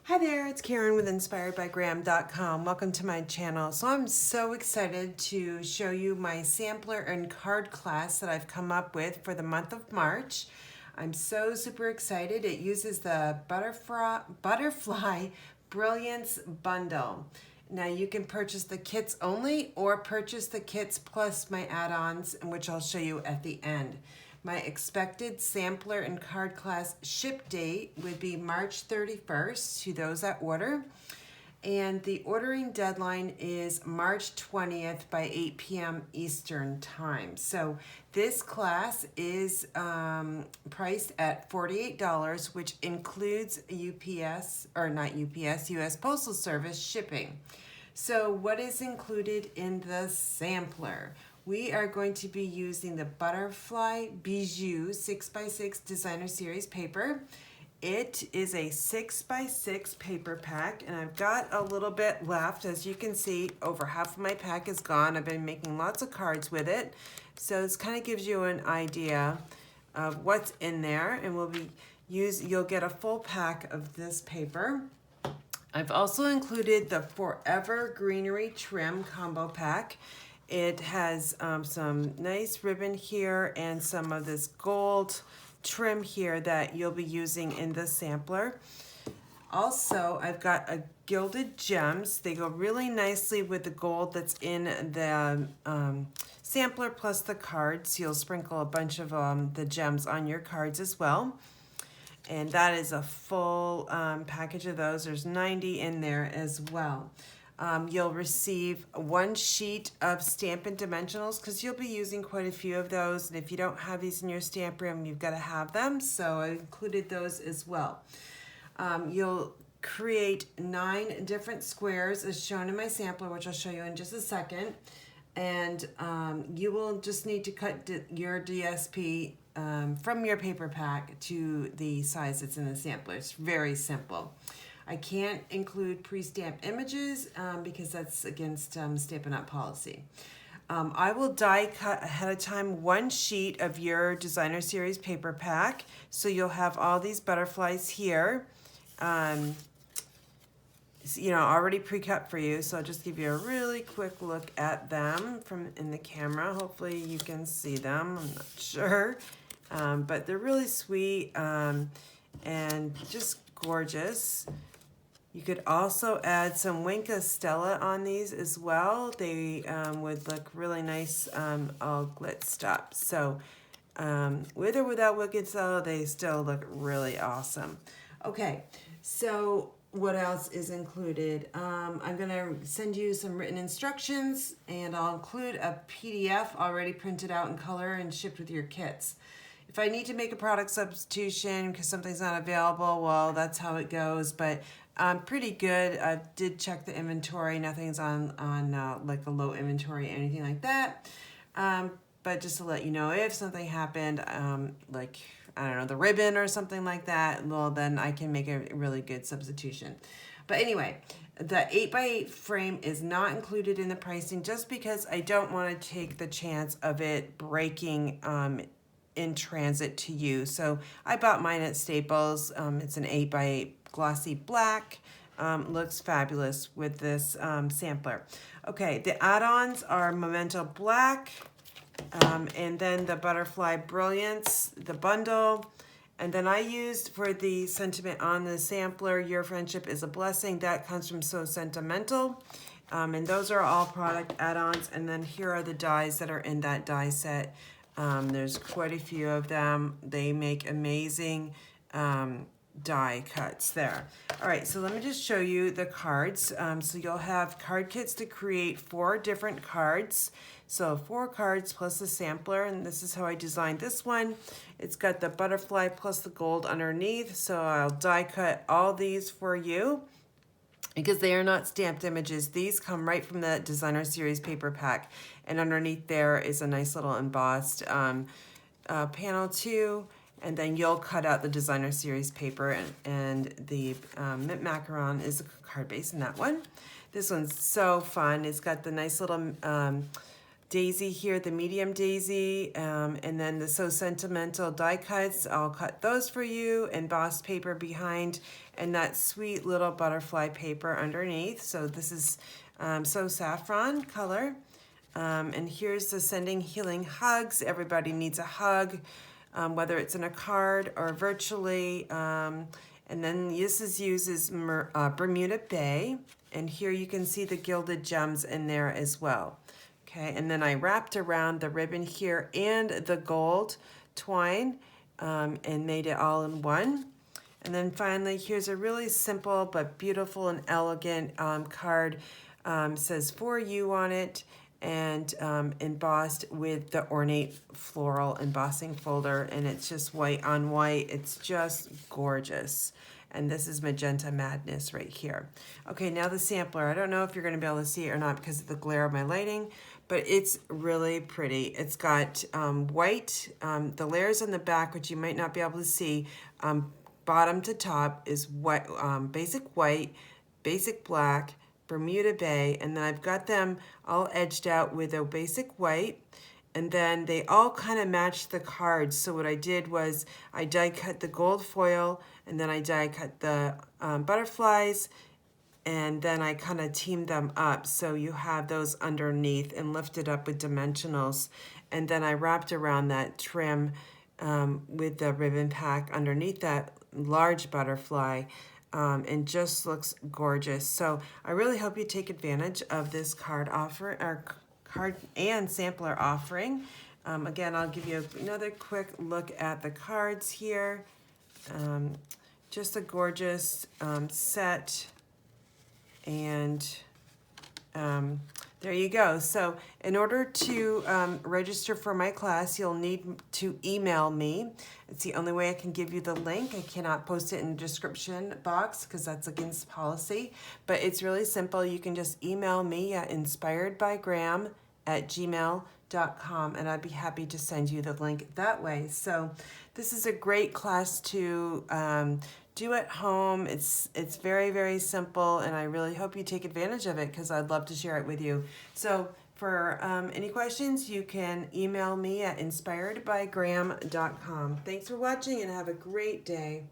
Hi there, it's Karen with InspiredByGram.com. Welcome to my channel. So I'm so excited to show you my sampler and card class that I've come up with for the month of March. I'm so super excited. It uses the Butterfly Brilliance Bundle. Now you can purchase the kits only or purchase the kits plus my add-ons, which I'll show you at the end. My expected sampler and card class ship date would be March 31st to those that order. And the ordering deadline is March 20th by 8 p.m. Eastern time. So this class is priced at $48, which includes UPS, or not UPS, US Postal Service shipping. So what is included in the sampler? We are going to be using the Butterfly Bijou 6x6 Designer Series paper. It is a 6x6 paper pack, and I've got a little bit left. As you can see, over half of my pack is gone. I've been making lots of cards with it. So this kind of gives you an idea of what's in there, and you'll get a full pack of this paper. I've also included the Forever Greenery Trim Combo Pack. It has some nice ribbon here and some of this gold trim here that you'll be using in the sampler. Also, I've got a Gilded Gems. They go really nicely with the gold that's in the sampler plus the cards. You'll sprinkle a bunch of the gems on your cards as well. And that is a full package of those. There's 90 in there as well. You'll receive one sheet of Stampin Dimensionals because you'll be using quite a few of those. And if you don't have these in your stamp room, you've got to have them. So I included those as well. You'll create 9 different squares as shown in my sampler, which I'll show you in just a second. And you will just need to cut your DSP from your paper pack to the size that's in the sampler. It's very simple. I can't include pre-stamped images because that's against Stampin' Up! Policy. I will die cut ahead of time one sheet of your Designer Series paper pack. So you'll have all these butterflies here, already pre-cut for you. So I'll just give you a really quick look at them from in the camera. Hopefully you can see them, I'm not sure. But they're really sweet and just gorgeous. You could also add some Winka Stella on these as well. They would look really nice all glitzed up. So with or without Winka Stella, they still look really awesome. Okay, so what else is included? I'm gonna send you some written instructions, and I'll include a PDF already printed out in color and shipped with your kits. If I need to make a product substitution because something's not available, well, that's how it goes, but pretty good. I did check the inventory. Nothing's on like a low inventory, anything like that. But just to let you know, if something happened, like, I don't know, the ribbon or something like that, well, then I can make a really good substitution. But anyway, the 8x8 frame is not included in the pricing just because I don't want to take the chance of it breaking in transit to you. So I bought mine at Staples. It's an 8x8 glossy black. Looks fabulous with this sampler. Okay, the add-ons are Memento Black, and then the Butterfly Brilliance, the bundle. And then I used for the sentiment on the sampler, Your Friendship is a Blessing. That comes from So Sentimental. And those are all product add-ons. And then here are the dies that are in that die set. There's quite a few of them. They make amazing die cuts there. All right, so let me just show you the cards. So you'll have card kits to create 4 different cards. So 4 cards plus the sampler, and this is how I designed this one. It's got the butterfly plus the gold underneath. So I'll die cut all these for you because they are not stamped images. These come right from the Designer Series paper pack. And underneath there is a nice little embossed panel too. And then you'll cut out the Designer Series paper, and the Mint Macaron is the card base in that one. This one's so fun. It's got the nice little daisy here, the medium daisy, and then the So Sentimental die cuts. I'll cut those for you, embossed paper behind, and that sweet little butterfly paper underneath. So this is So Saffron color. And here's the Sending Healing Hugs. Everybody needs a hug, whether it's in a card or virtually. And then this uses Bermuda Bay. And here you can see the Gilded Gems in there as well. Okay, and then I wrapped around the ribbon here and the gold twine and made it all in one. And then finally, here's a really simple but beautiful and elegant card. Says For You on it, and embossed with the ornate floral embossing folder, and it's just white on white. It's just gorgeous. And this is Magenta Madness right here. Okay, now the sampler. I don't know if you're going to be able to see it or not because of the glare of my lighting, but it's really pretty. It's got white, the layers on the back, which you might not be able to see, bottom to top is white, basic white, basic black, Bermuda Bay, and then I've got them all edged out with a basic white, and then they all kind of match the cards. So what I did was I die cut the gold foil, and then I die cut the butterflies, and then I kind of teamed them up so you have those underneath and lifted up with dimensionals. And then I wrapped around that trim with the ribbon pack underneath that large butterfly, and just looks gorgeous. So I really hope you take advantage of this card offer, or card and sampler offering. Again, I'll give you another quick look at the cards here. Just a gorgeous set, and there you go. So in order to register for my class, you'll need to email me. It's the only way I can give you the link. I cannot post it in the description box because that's against policy, but it's really simple. You can just email me at inspiredbygram@gmail.com, and I'd be happy to send you the link that way. So this is a great class to do at home. It's very, very simple, and I really hope you take advantage of it because I'd love to share it with you. So for any questions, you can email me at inspiredbygram.com. Thanks for watching and have a great day.